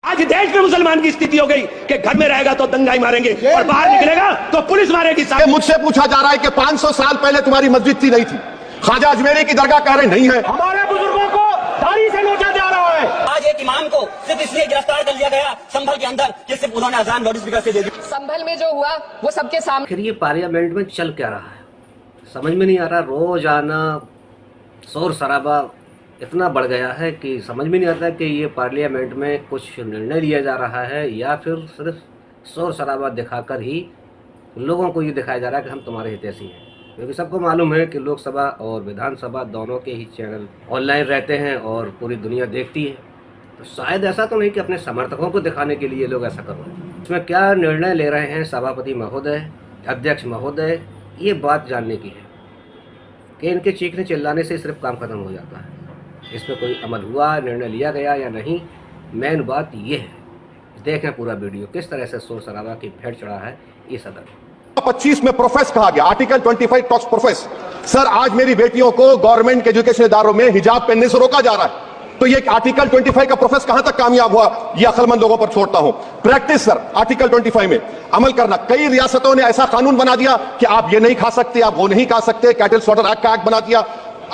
आज देश में मुसलमान की स्थिति हो गई कि घर में रहेगा तो दंगाई मारेंगे और बाहर निकलेगा तो पुलिस मारेगी। मुझसे पूछा जा रहा है कि 500 साल पहले तुम्हारी मस्जिद थी नहीं थी। ख्वाजा अजमेरी की दरगाह कह रहे नहीं है। हमारे बुजुर्गों को दाढ़ी से नोचा जा रहा है। आज एक इमाम को सिर्फ इसलिए गिरफ्तार कर लिया गया संभल के अंदर कि सिर्फ उन्होंने अजान लाउड स्पीकर से दे दी। संभल में जो हुआ वो सबके सामने। आखिर ये पार्लियामेंट में चल क्या रहा है समझ में नहीं आ रहा। रोजाना शोर शराबा इतना बढ़ गया है कि समझ में नहीं आता कि ये पार्लियामेंट में कुछ निर्णय लिया जा रहा है या फिर सिर्फ शोर शराबा दिखाकर ही लोगों को ये दिखाया जा रहा है कि हम तुम्हारे हितैषी हैं। क्योंकि सबको मालूम है कि लोकसभा और विधानसभा दोनों के ही चैनल ऑनलाइन रहते हैं और पूरी दुनिया देखती है। तो शायद ऐसा तो नहीं कि अपने समर्थकों को दिखाने के लिए लोग ऐसा कर रहे हैं। इसमें क्या निर्णय ले रहे हैं सभापति महोदय, अध्यक्ष महोदय, ये बात जानने की है कि इनके चीखने चिल्लाने से सिर्फ काम खत्म हो जाता है। इसमें कोई अमल हुआ, निर्णय लिया गया या नहीं, मेन बात ये है। देखें पूरा वीडियो किस तरह से शोर शराबा की भेंट चढ़ा है ये सदन। 25 में प्रोफेस कहा गया, आर्टिकल 25 टॉक्स प्रोफेस। सर आज मेरी बेटियों को गवर्नमेंट के एजुकेशन इदारों में हिजाब पहनने से रोका जा रहा है, तो ये आर्टिकल 25 का प्रोफेस कहां तक कामयाब हुआ, ये अक्लमंद लोगों पर छोड़ता हूं। प्रैक्टिस सर आर्टिकल 25 में अमल करना। कई रियासतों ने ऐसा कानून बना दिया कि आप ये नहीं खा सकते, आप वो नहीं खा सकते, कैटल स्लॉटर एक्ट का एक्ट बना दिया।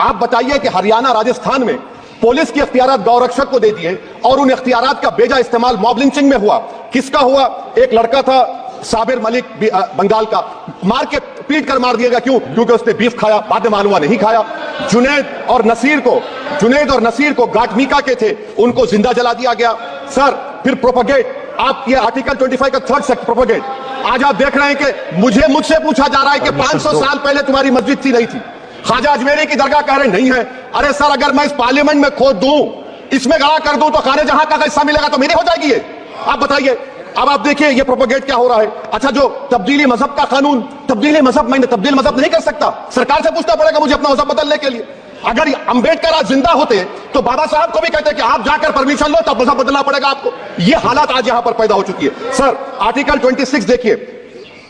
आप बताइए कि हरियाणा राजस्थान में पुलिस के इख्तियारात गौरक्षक को दे दिए और उन इख्तियारात का बेजा इस्तेमाल मॉब लिंचिंग में हुआ। किसका हुआ? एक लड़का था साबिर मलिक बंगाल का, मार के पीट कर मार दिया गया। क्यों? क्योंकि उसने बीफ खाया, बाद में मालूम हुआ नहीं खाया। जुनैद और नसीर को गाटमीका के थे, उनको जिंदा जला दिया गया। सर फिर प्रोपगेट, आप ये आर्टिकल 25 का थर्ड सेक्शन प्रोपगेट। आज आप देख रहे हैं कि मुझसे पूछा जा रहा है कि 500 साल पहले तुम्हारी मस्जिद थी नहीं थी। ख्वाजा अजमेरी की दरगाह कह रहे नहीं है। अरे सर अगर मैं इस पार्लियामेंट में खोद दूं, इसमें गड़ा कर दूं, तो खाने जहां का हिस्सा मिलेगा तो मेरी हो जाएगी ये। आप बताइए। अब आप देखिए ये प्रोपेगेट क्या हो रहा है। अच्छा जो तब्दीली मजहब का कानून, तब्दीली मजहब, मैं तब्दील मजहब नहीं कर सकता, सरकार से पूछना पड़ेगा मुझे अपना मजहब बदलने के लिए। अगर अंबेडकर आज जिंदा होते तो बाबा साहब को भी कहते कि आप जाकर परमिशन लो तब मजहब बदलना पड़ेगा आपको। ये हालात आज यहां पर पैदा हो चुकी है। सर आर्टिकल 26 देखिए,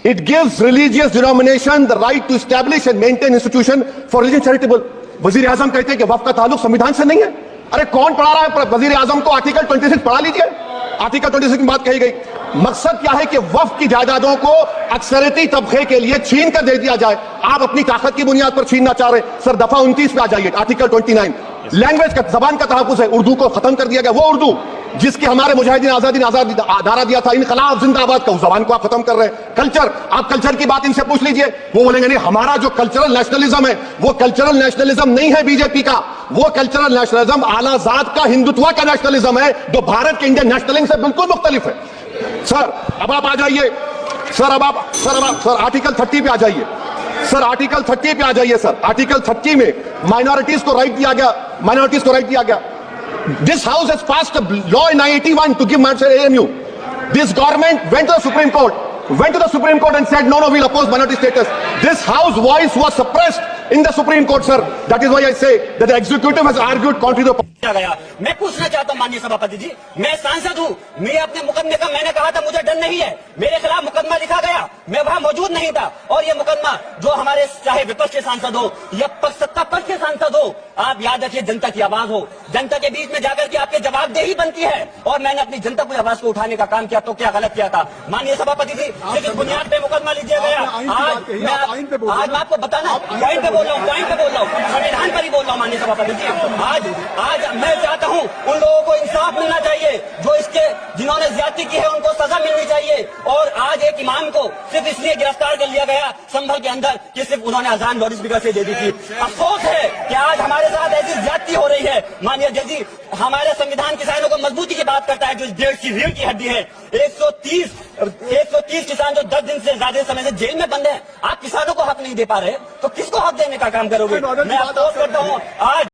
it gives religious denomination the right to establish and maintain institution for religion charitable। वजीर आजम कहते हैं कि वक्फ का ताल्लुक संविधान से नहीं है। अरे कौन पढ़ा रहा है वजीर आजम को? आर्टिकल 26 पढ़ा लीजिए। आर्टिकल 26 की बात कही गई। मकसद क्या है कि वक्फ की जायदादों को अक्सरियती तबके के लिए छीन कर दे दिया जाए। आप अपनी ताकत की बुनियाद पर छीनना चाह रहे। सर दफा 29 पे आ जाइए, आर्टिकल 29। लैंग्वेज का, जबान का तहफ़्फ़ुज़ है, उर्दू को खत्म कर दिया गया। वो उर्दू जिसकी हमारे मुजाहिदीन आजादी नारा दिया था, इनकलाब जिंदाबाद का, उस जबान को आप खत्म कर रहे हैं। कल्चर, आप कल्चर की बात इनसे पूछ लीजिए, वो बोलेंगे नहीं हमारा जो कल्चरल नेशनलिज्म है वो कल्चरल नेशनलिज्म नहीं है बीजेपी का। वो कल्चरल नेशनलिज्म आला जात का हिंदुत्व का नेशनलिज्म है जो भारत के इंडियन नेशनलिज्म से बिल्कुल मुख्तलिफ है। सर अब आप आ जाइए। सर आर्टिकल 30 पे आ जाइए। सर आर्टिकल 30 पे आ जाइए। सर आर्टिकल 30 में माइनॉरिटीज को राइट दिया गया। This house has passed a law in 1981 to give minority AMU. This government went to the Supreme Court and said no, we'll oppose minority status. This house voice was suppressed in the Supreme Court, sir. That is why I say that the executive has argued contrary to गया। मैं पूछना चाहता हूं माननीय सभापति जी, मैं सांसद हूं, मैं अपने मुकदमे का, मैंने कहा था मुझे डर नहीं है, मेरे खिलाफ मुकदमा लिखा गया, मैं वहां मौजूद नहीं था। और ये मुकदमा जो हमारे चाहे विपक्ष के सांसद हो या सत्ता पक्ष के सांसद हो, आप याद रखिए जनता की आवाज हो, जनता के बीच में जाकर के आपके जवाबदेही बनती है। और मैंने अपनी जनता की आवाज को उठाने का काम किया, तो क्या गलत किया था माननीय सभापति जी? लेकिन बुनियाद पे मुकदमा लीजिए गया। आज मैं आपको बताना, पॉइंट पे बोल रहा हूँ, संविधान पर ही बोल रहा हूँ माननीय सभापति जी। आज मैं चाहता हूं उन लोगों को इंसाफ मिलना चाहिए जो जिन्होंने ज्यादती की है, उनको सजा मिलनी चाहिए। और आज एक इमाम को सिर्फ इसलिए गिरफ्तार कर लिया गया संभल के अंदर कि सिर्फ उन्होंने अजान लाउड स्पीकर से दे दी थी। अफसोस है कि आज हमारे साथ ऐसी ज्यादती हो रही है। माननीय जज जी, हमारे संविधान किसानों को मजबूती की बात करता है जो इस देश की रीढ़ की हड्डी है। 130 किसान जो 10 दिन से ज्यादा समय से जेल में बंद है, आप किसानों को हक नहीं दे पा रहे, तो किसको हक देने का काम करोगे? मैं अफसोस करता हूँ आज